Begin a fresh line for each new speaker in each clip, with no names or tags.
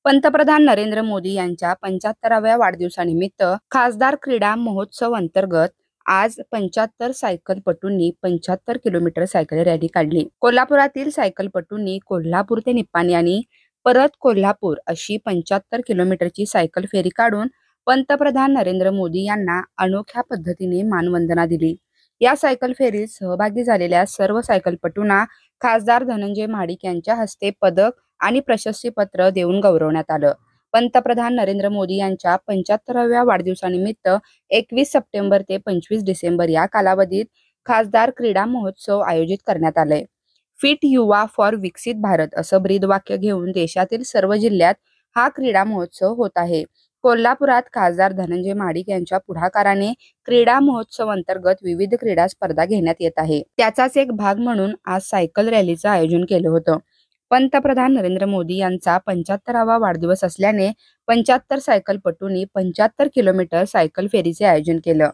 पंतप्रधान नरेंद्र मोदी यांच्या 75व्या वाढदिवसानिमित्त खासदार क्रीडा महोत्सव अंतर्गत आज 75 सायकलपटूंनी 75 किलोमीटर सायकल रॅली काढली। कोल्हापुरातील सायकलपटूंनी कोल्हापूर ते निप्पाणी आणि परत कोल्हापूर अशी 75 किलोमीटरची सायकल फेरी काढून पंतप्रधान नरेंद्र मोदी यांना अनोख्या पद्धतीने मानवंदना दिली। या सायकल फेरीत सहभागी झालेल्या सर्व सायकलपटूंना खासदार धनंजय महाडिक यांच्या हस्ते पदक आणि प्रशस्तीपत्र देऊन गौरवण्यात आलं। पंतप्रधान नरेंद्र मोदी यांच्या 75व्या वाढदिवसानिमित्त 21 सप्टेंबर ते 25 डिसेंबर या कालावधीत खासदार क्रीडा महोत्सव आयोजित करण्यात आले। फिट युवा फॉर विकसित भारत असं ब्रीदवाक्य घेऊन देशातील सर्व जिल्ह्यात हा क्रीडा महोत्सव होत आहे। कोल्हापुरात खासदार धनंजय महाडिक यांच्या पुढाकाराने क्रीडा महोत्सव अंतर्गत विविध क्रीडा स्पर्धा घेण्यात येत आहे। त्याचाच एक भाग म्हणून आज सायकल रॅलीचं आयोजन केलं होतं। पंतप्रधान नरेंद्र मोदी यांचा 75वा वाढदिवस असल्याने 75 सायकलपटूंनी 75 किलोमीटर सायकल फेरीचे आयोजन केलं।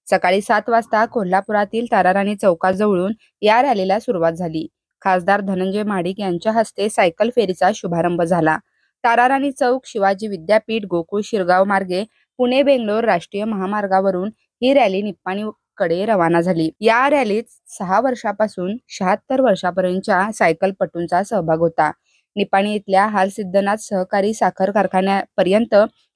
सकाळी 7 वाजता कोल्हापुरातील ताराराणी चौकाजवळून या रॅलीला सुरुवात झाली। खासदार धनंजय महाडिक यांच्या हस्ते सायकल फेरीचा शुभारंभ झाला। ताराराणी चौक, शिवाजी विद्यापीठ, गोकुळ शिरगाव मार्गे पुणे बेंगलोर राष्ट्रीय महामार्गावरून ही रॅली निप्पाणी कडे रवाना झाली। या रॅलीत 6 वर्षापासून 76 वर्षापर्यंतच्या सायकलपटूंचा सहभाग होता। निप्पाणी इथल्या हालसिद्धनाथ सहकारी साखर कारखान्यापर्यंत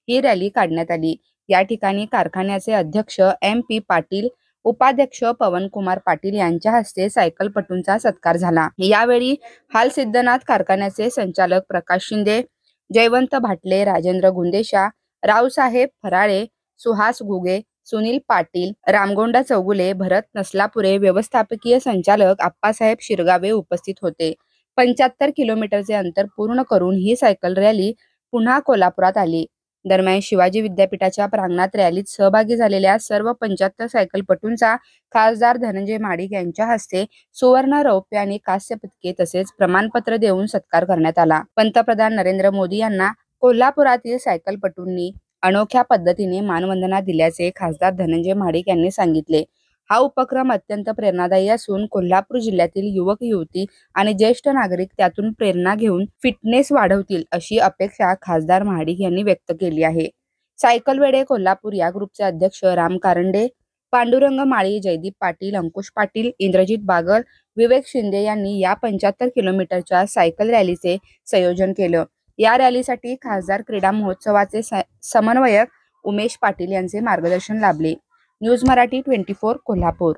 ही रॅली काढण्यात आली। या ठिकाणी कारखान्याचे अध्यक्ष MP पाटील, उपाध्यक्ष पवनकुमार पाटील यांच्या हस्ते सायकलपटूंचा सत्कार झाला। यावेळी हालसिद्धनाथ कारखान्याचे संचालक प्रकाश शिंदे, जयवंत भाटले, राजेंद्र गुंदेशा, रावसाहेब फराळे, सुहास घुगे, सुनील पाटील, रामगोंडा चौगुले, भरत नसलापुरे, व्यवस्थापकीय संचालक आप्पासाहेब शिरगावे उपस्थित होते। 75 किलोमीटरचे अंतर पूर्ण करून ही सायकल रॅली पुन्हा कोल्हापुरात आली। दरम्यान शिवाजी विद्यापीठाच्या प्रांगणात रॅलीत सहभागी झालेल्या सर्व 75 सायकलपटूंचा खासदार धनंजय महाडिक यांच्या हस्ते सुवर्ण, रौप्य आणि कांस्य पदके तसेच प्रमाणपत्र देऊन सत्कार करण्यात आला। पंतप्रधान नरेंद्र मोदी यांना कोल्हापुरातील सायकलपटूंनी अनोख्या पद्धतीने मानवंदना दिल्याचे खासदार धनंजय महाडिक यांनी सांगितले। हा उपक्रम अत्यंत प्रेरणादायी असून कोल्हापूर जिल्ह्यातील युवक युवती आणि ज्येष्ठ नागरिक त्यातून प्रेरणा घेऊन फिटनेस वाढवतील अशी अपेक्षा खासदार महाडिक यांनी व्यक्त केली आहे। सायकल वेडे कोल्हापूर या ग्रुपचे अध्यक्ष राम कारंडे, पांडुरंग माळी, जयदीप पाटील, अंकुश पाटील, इंद्रजित बागल, विवेक शिंदे यांनी या 75 किलोमीटरच्या सायकल रॅलीचे संयोजन केलं। या रॅलीसाठी खासदार क्रीडा महोत्सवाचे समन्वयक उमेश पाटील यांचे मार्गदर्शन लाभले। न्यूज मराठी 24 कोल्हापूर।